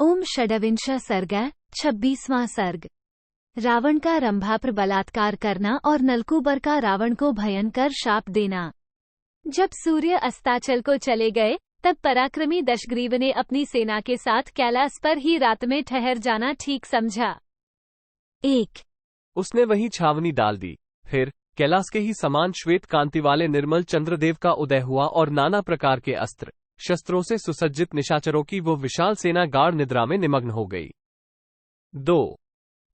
ओम षड्विंश सर्ग 26वां सर्ग। रावण का रंभा पर बलात्कार करना और नलकूबर का रावण को भयंकर शाप देना। जब सूर्य अस्ताचल को चले गए तब पराक्रमी दशग्रीव ने अपनी सेना के साथ कैलाश पर ही रात में ठहर जाना ठीक समझा। 1 उसने वहीं छावनी डाल दी। फिर कैलाश के ही समान श्वेत कांति वाले निर्मल चंद्रदेव का उदय हुआ और नाना प्रकार के अस्त्र शस्त्रों से सुसज्जित निशाचरों की वो विशाल सेना गाढ़ निद्रा में निमग्न हो गई। 2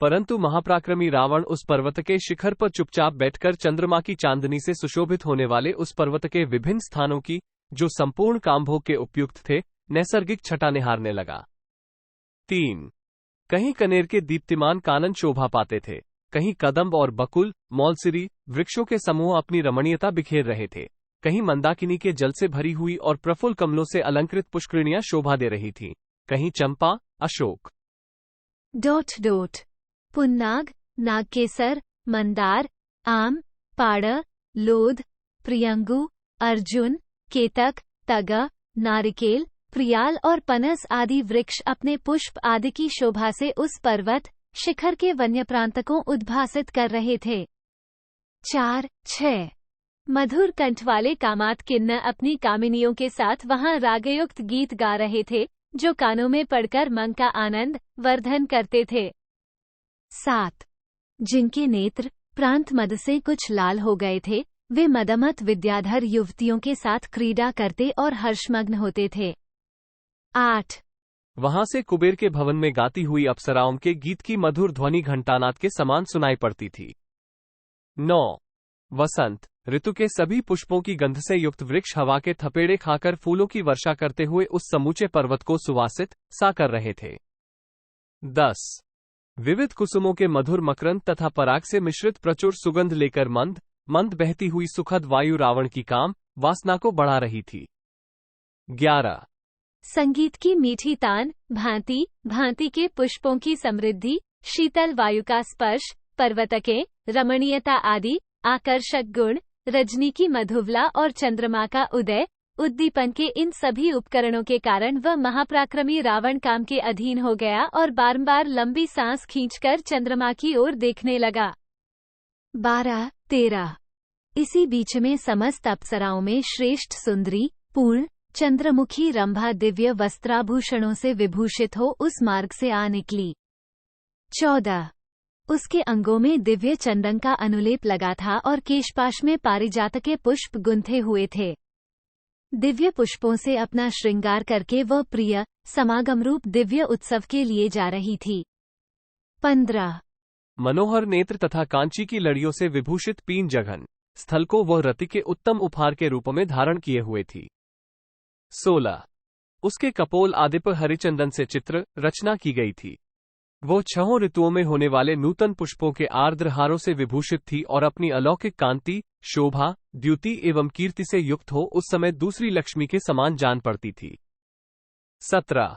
परंतु महापराक्रमी रावण उस पर्वत के शिखर पर चुपचाप बैठकर चंद्रमा की चांदनी से सुशोभित होने वाले उस पर्वत के विभिन्न स्थानों की, जो संपूर्ण कामभोग के उपयुक्त थे, नैसर्गिक छटा निहारने लगा। 3 कहीं कनेर के दीप्तिमान कानन शोभा पाते थे, कहीं कदम्ब और बकुल मौलसिरी वृक्षों के समूह अपनी रमणीयता बिखेर रहे थे, कहीं मंदाकिनी के जल से भरी हुई और प्रफुल्ल कमलों से अलंकृत पुष्करिणियां शोभा दे रही थीं, कहीं चंपा अशोक पुन्नाग नागकेसर मंदार आम पाड़ लोध प्रियंगु अर्जुन केतक तग नारिकेल प्रियाल और पनस आदि वृक्ष अपने पुष्प आदि की शोभा से उस पर्वत शिखर के वन्य प्रांतकों उद्भासित कर रहे थे। 4-6 मधुर कंठ वाले कामात किन्नर अपनी कामिनियों के साथ वहां रागयुक्त गीत गा रहे थे, जो कानों में पड़कर मन का आनंद वर्धन करते थे। 7 जिनके नेत्र प्रांत मद से कुछ लाल हो गए थे, वे मदमत विद्याधर युवतियों के साथ क्रीड़ा करते और हर्षमग्न होते थे। 8 वहां से कुबेर के भवन में गाती हुई अप्सराओं के गीत की मधुर ध्वनि घंटानाद के समान सुनाई पड़ती थी। 9 वसंत ऋतु के सभी पुष्पों की गंध से युक्त वृक्ष हवा के थपेड़े खाकर फूलों की वर्षा करते हुए उस समूचे पर्वत को सुवासित सा कर रहे थे। 10 विविध कुसुमों के मधुर मकरंद तथा पराग से मिश्रित प्रचुर सुगंध लेकर मंद मंद बहती हुई सुखद वायु रावण की काम वासना को बढ़ा रही थी। 11 संगीत की मीठी तान भांति भांति के पुष्पों की समृद्धि, शीतल वायु का स्पर्श, पर्वतके रमणीयता आदि आकर्षक गुण, रजनी की मधुवला और चंद्रमा का उदय उद्दीपन के इन सभी उपकरणों के कारण वह महापराक्रमी रावण काम के अधीन हो गया और बारंबार लंबी सांस खींचकर चंद्रमा की ओर देखने लगा। 12-13 इसी बीच में समस्त अप्सराओं में श्रेष्ठ सुंदरी पूर्ण चंद्रमुखी रंभा दिव्य वस्त्राभूषणों से विभूषित हो उस मार्ग से आ निकली। 14 उसके अंगों में दिव्य चंदन का अनुलेप लगा था और केशपाश में पारिजात के पुष्प गुंथे हुए थे। दिव्य पुष्पों से अपना श्रृंगार करके वह प्रिय समागम रूप दिव्य उत्सव के लिए जा रही थी। 15 मनोहर नेत्र तथा कांची की लड़ियों से विभूषित पीन जघन स्थल को वह रति के उत्तम उपहार के रूप में धारण किए हुए थी। 16 उसके कपोल आदि पर हरिचंदन से चित्र रचना की गई थी। वो 6 ऋतुओं में होने वाले नूतन पुष्पों के आर्द्र हारों से विभूषित थी और अपनी अलौकिक कांति शोभा द्युति एवं कीर्ति से युक्त हो उस समय दूसरी लक्ष्मी के समान जान पड़ती थी। 17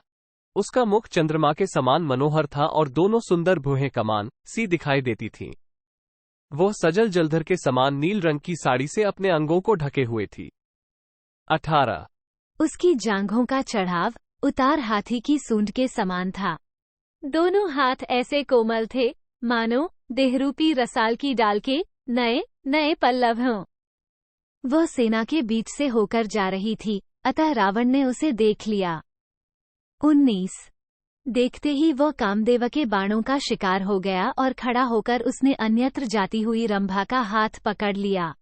उसका मुख चंद्रमा के समान मनोहर था और दोनों सुंदर भुहें कमान सी दिखाई देती थीं। वो सजल जलधर के समान नील रंग की साड़ी से अपने अंगों को ढके हुए थी। 18 उसकी जांघों का चढ़ाव उतार हाथी की सूंड के समान था। दोनों हाथ ऐसे कोमल थे मानो देहरूपी रसाल की डाल के नए नए पल्लव हों। वह सेना के बीच से होकर जा रही थी, अतः रावण ने उसे देख लिया। 19 देखते ही वह कामदेव के बाणों का शिकार हो गया और खड़ा होकर उसने अन्यत्र जाती हुई रंभा का हाथ पकड़ लिया।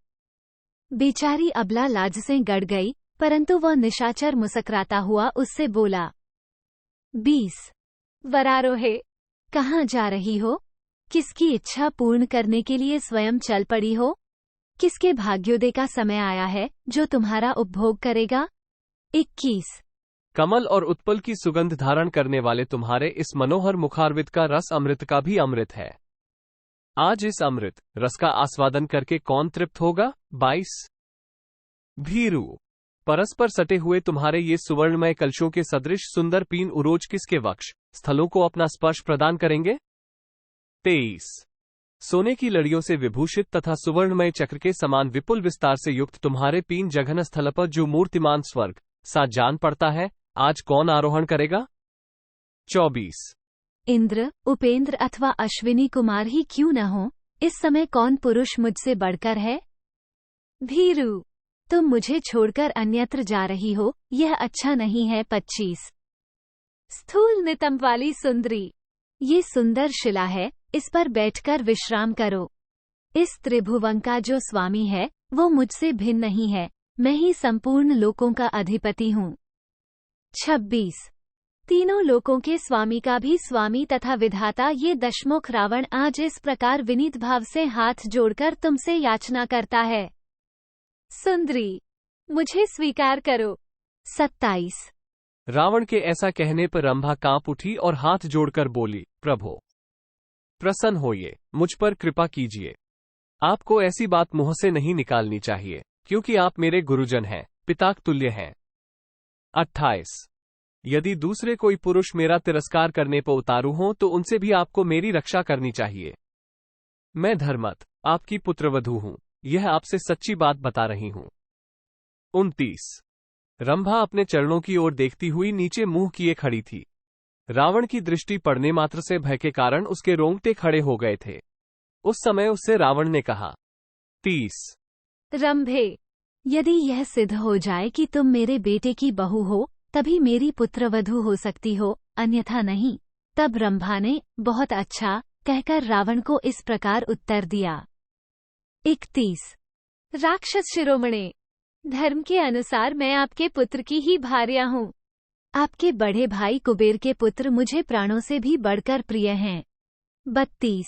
बेचारी अबला लाज से गड़ गई, परंतु वह निशाचर मुस्कुराता हुआ उससे बोला। 20 वरारोहे कहाँ जा रही हो? किसकी इच्छा पूर्ण करने के लिए स्वयं चल पड़ी हो? किसके भाग्योदय का समय आया है जो तुम्हारा उपभोग करेगा? 21 कमल और उत्पल की सुगंध धारण करने वाले तुम्हारे इस मनोहर मुखारविंद का रस अमृत का भी अमृत है। आज इस अमृत रस का आस्वादन करके कौन तृप्त होगा? 22 भीरू परस्पर सटे हुए तुम्हारे ये सुवर्णमय कलशों के सदृश सुंदर पीन उरोज किसके वक्ष स्थलों को अपना स्पर्श प्रदान करेंगे? 23 सोने की लड़ियों से विभूषित तथा सुवर्णमय चक्र के समान विपुल विस्तार से युक्त तुम्हारे पीन जघन स्थल पर जो मूर्तिमान स्वर्ग सा जान पड़ता है, आज कौन आरोहण करेगा? 24। इंद्र, उपेंद्र अथवा अश्विनी कुमार ही क्यों न हो, इस समय कौन पुरुष मुझसे बढ़कर है? भीरू, तुम मुझे छोड़कर अन्यत्र जा रही हो, यह अच्छा नहीं है। 25। स्थूल नितंब वाली सुंदरी, ये सुंदर शिला है, इस पर बैठकर विश्राम करो। इस त्रिभुवन का जो स्वामी है वो मुझसे भिन्न नहीं है, मैं ही संपूर्ण लोकों का अधिपति हूँ। 26। तीनों लोकों के स्वामी का भी स्वामी तथा विधाता ये दशमुख रावण आज इस प्रकार विनीत भाव से हाथ जोड़कर तुमसे याचना करता है। सुंदरी, मुझे स्वीकार करो। 27। रावण के ऐसा कहने पर रंभा कांप उठी और हाथ जोड़कर बोली, प्रभो, प्रसन्न होइए, मुझ पर कृपा कीजिए। आपको ऐसी बात मुंह से नहीं निकालनी चाहिए, क्योंकि आप मेरे गुरुजन हैं, पिता तुल्य हैं। 28। यदि दूसरे कोई पुरुष मेरा तिरस्कार करने पर उतारू हो तो उनसे भी आपको मेरी रक्षा करनी चाहिए। मैं धर्मत, आपकी पुत्रवधू हूं, यह आपसे सच्ची बात बता रही हूं। 29। रंभा अपने चरणों की ओर देखती हुई नीचे मुंह किए खड़ी थी। रावण की दृष्टि पड़ने मात्र से भय के कारण उसके रोंगटे खड़े हो गए थे। उस समय उससे रावण ने कहा। 30। रंभे, यदि यह सिद्ध हो जाए कि तुम मेरे बेटे की बहू हो, तभी मेरी पुत्रवधू हो सकती हो, अन्यथा नहीं। तब रंभा ने बहुत अच्छा कहकर रावण को इस प्रकार उत्तर दिया। 31। राक्षस शिरोमणे, धर्म के अनुसार मैं आपके पुत्र की ही भार्या हूँ। आपके बड़े भाई कुबेर के पुत्र मुझे प्राणों से भी बढ़कर प्रिय हैं। 32।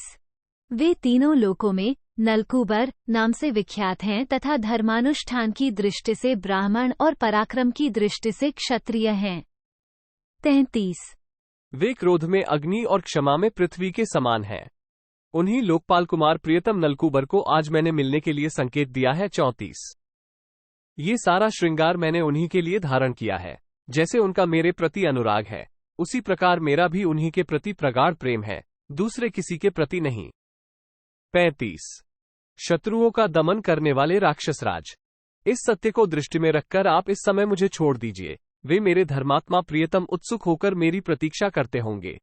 वे तीनों लोकों में नलकूबर नाम से विख्यात हैं तथा धर्मानुष्ठान की दृष्टि से ब्राह्मण और पराक्रम की दृष्टि से क्षत्रिय हैं। 33। वे क्रोध में अग्नि और क्षमा में पृथ्वी के समान हैं। उन्हीं लोकपाल कुमार प्रियतम नलकूबर को आज मैंने मिलने के लिए संकेत दिया है। 34। ये सारा श्रृंगार मैंने उन्हीं के लिए धारण किया है। जैसे उनका मेरे प्रति अनुराग है, उसी प्रकार मेरा भी उन्हीं के प्रति प्रगाढ़ प्रेम है, दूसरे किसी के प्रति नहीं। 35। शत्रुओं का दमन करने वाले राक्षसराज, इस सत्य को दृष्टि में रखकर आप इस समय मुझे छोड़ दीजिए। वे मेरे धर्मात्मा प्रियतम उत्सुक होकर मेरी प्रतीक्षा करते होंगे।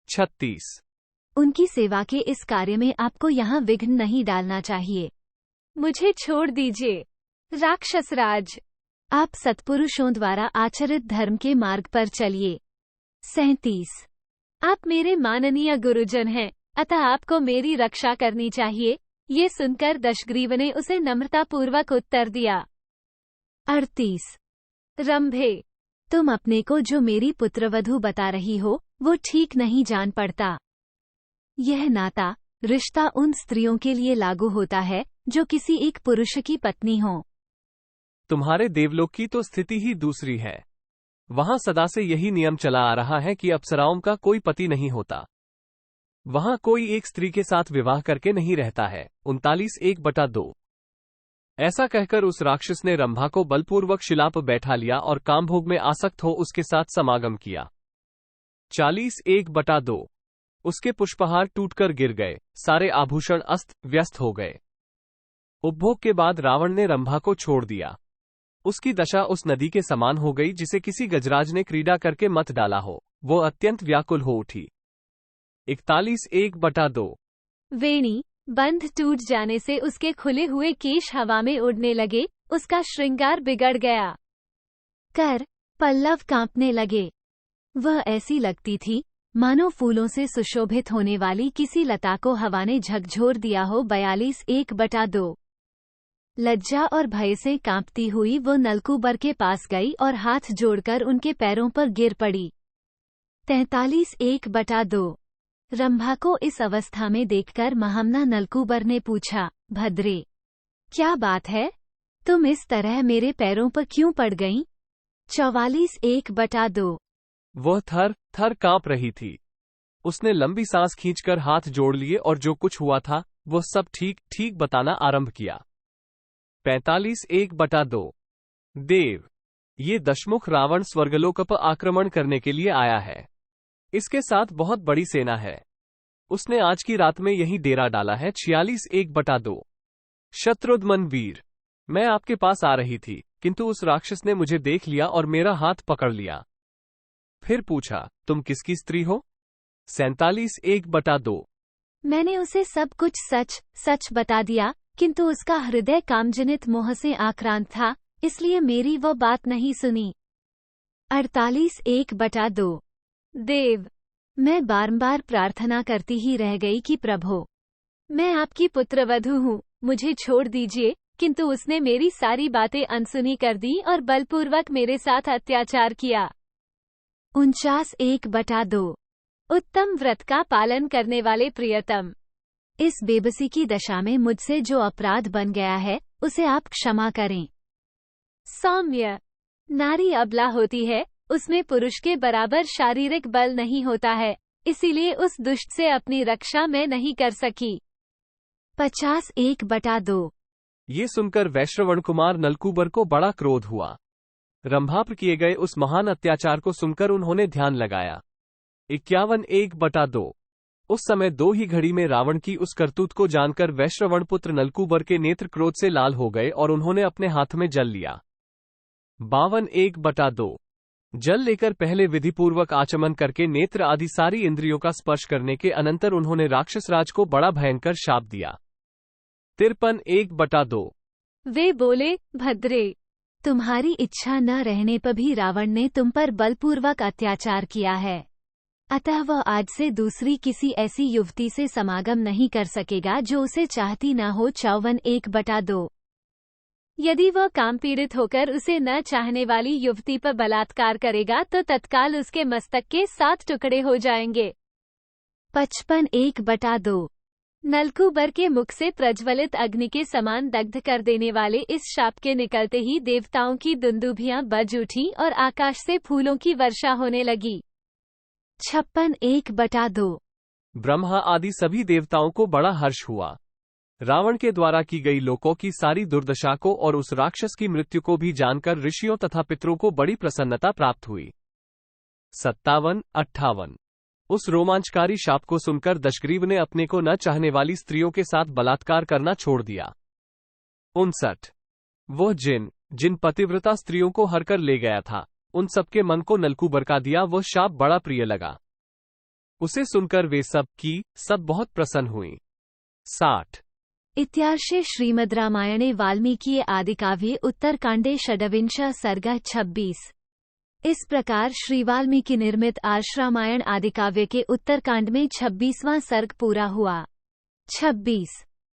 36। उनकी सेवा के इस कार्य में आपको यहाँ विघ्न नहीं डालना चाहिए। मुझे छोड़ दीजिए राक्षसराज, आप सत्पुरुषों द्वारा आचरित धर्म के मार्ग पर चलिए। 37। आप मेरे माननीय गुरुजन हैं, अतः आपको मेरी रक्षा करनी चाहिए। ये सुनकर दशग्रीव ने उसे नम्रतापूर्वक उत्तर दिया। 38। रंभे, तुम अपने को जो मेरी पुत्रवधू बता रही हो वो ठीक नहीं जान पड़ता। यह नाता रिश्ता उन स्त्रियों के लिए लागू होता है जो किसी एक पुरुष की पत्नी हो। तुम्हारे देवलोक की तो स्थिति ही दूसरी है। वहां सदा से यही नियम चला आ रहा है कि अप्सराओं का कोई पति नहीं होता। वहां कोई एक स्त्री के साथ विवाह करके नहीं रहता है। 39:1/2। ऐसा कहकर उस राक्षस ने रंभा को बलपूर्वक शिला पर बैठा लिया और कामभोग में आसक्त हो उसके साथ समागम किया। 40:1/2। उसके पुष्पहार टूटकर गिर गए, सारे आभूषण अस्त व्यस्त हो गए। उपभोग के बाद रावण ने रंभा को छोड़ दिया। उसकी दशा उस नदी के समान हो गई जिसे किसी गजराज ने क्रीड़ा करके मत डाला हो। वो अत्यंत व्याकुल हो उठी। 41:1/2। वेणी बंध टूट जाने से उसके खुले हुए केश हवा में उड़ने लगे, उसका श्रृंगार बिगड़ गया। कर पल्लव कांपने लगे। वह ऐसी लगती थी मानो फूलों से सुशोभित होने वाली किसी लता को हवा ने झकझोर दिया हो। 42:1/2। लज्जा और भय से कांपती हुई वो नलकूबर के पास गई और हाथ जोड़कर उनके पैरों पर गिर पड़ी। 43:1/2। रंभा को इस अवस्था में देखकर महामना नलकूबर ने पूछा, भद्रे, क्या बात है? तुम इस तरह मेरे पैरों पर क्यों पड़ गईं? 44:1/2। वह थर थर कांप रही थी। उसने लंबी सांस खींचकर हाथ जोड़ लिए और जो कुछ हुआ था वह सब ठीक ठीक बताना आरंभ किया। 45:1/2। देव, ये दशमुख रावण स्वर्गलोक पर आक्रमण करने के लिए आया है। इसके साथ बहुत बड़ी सेना है। उसने आज की रात में यही डेरा डाला है। 46:1/2। शत्रुघ्न वीर, मैं आपके पास आ रही थी, किंतु उस राक्षस ने मुझे देख लिया और मेरा हाथ पकड़ लिया। फिर पूछा, तुम किसकी स्त्री हो? 47:1/2। मैंने उसे सब कुछ सच सच बता दिया, किंतु उसका हृदय कामजनित मोह से आक्रांत था, इसलिए मेरी वो बात नहीं सुनी। 48:1/2। देव, मैं बारंबार प्रार्थना करती ही रह गई कि प्रभु, मैं आपकी पुत्रवधू हूँ, मुझे छोड़ दीजिए, किंतु उसने मेरी सारी बातें अनसुनी कर दी और बलपूर्वक मेरे साथ अत्याचार किया। 49:1/2। उत्तम व्रत का पालन करने वाले प्रियतम, इस बेबसी की दशा में मुझसे जो अपराध बन गया है, उसे आप क्षमा करें। सौम्य, नारी अबला होती है, उसमें पुरुष के बराबर शारीरिक बल नहीं होता है, इसीलिए उस दुष्ट से अपनी रक्षा मैं नहीं कर सकी। 50:1/2। ये सुनकर वैश्रवण कुमार नलकूबर को बड़ा क्रोध हुआ। रंभा पर किए गए उस महान अत्याचार को सुनकर उन्होंने ध्यान लगाया। 51:1/2। उस समय 2 ही घड़ी में रावण की उस करतूत को जानकर वैश्रवण पुत्र नलकूबर के नेत्र क्रोध से लाल हो गए और उन्होंने अपने हाथ में जल लिया। 52:1/2। जल लेकर पहले विधिपूर्वक आचमन करके नेत्र आदि सारी इंद्रियों का स्पर्श करने के अनंतर उन्होंने राक्षसराज को बड़ा भयंकर शाप दिया। 53:1/2। वे बोले, भद्रे, तुम्हारी इच्छा न रहने पर भी रावण ने तुम पर बलपूर्वक अत्याचार किया है, अतः वह आज से दूसरी किसी ऐसी युवती से समागम नहीं कर सकेगा जो उसे चाहती न हो। 54:1/2। यदि वह काम पीड़ित होकर उसे न चाहने वाली युवती पर बलात्कार करेगा तो तत्काल उसके मस्तक के 7 टुकड़े हो जाएंगे। 55:1/2। नलकूबर के मुख से प्रज्वलित अग्नि के समान दग्ध कर देने वाले इस शाप के निकलते ही देवताओं की दुंदुभियां बज उठी और आकाश से फूलों की वर्षा होने लगी। 56:1/2। ब्रह्मा आदि सभी देवताओं को बड़ा हर्ष हुआ। रावण के द्वारा की गई लोकों की सारी दुर्दशा को और उस राक्षस की मृत्यु को भी जानकर ऋषियों तथा पितरों को बड़ी प्रसन्नता प्राप्त हुई। 57:58। उस रोमांचकारी शाप को सुनकर दशग्रीव ने अपने को न चाहने वाली स्त्रियों के साथ बलात्कार करना छोड़ दिया। 59। वह जिन पतिव्रता स्त्रियों को हरकर ले गया था, उन सबके मन को नलकूबर का दिया वह शाप बड़ा प्रिय लगा। उसे सुनकर वे सब बहुत प्रसन्न हुई। 60। इत्यार्षे श्रीमद् रामायणे वाल्मीकि आदिकाव्ये उत्तरकांडे षड्विंश सर्ग 26। इस प्रकार श्री वाल्मीकि निर्मित आर्ष रामायण आदिकाव्य के उत्तरकांड में 26वां सर्ग पूरा हुआ। 26।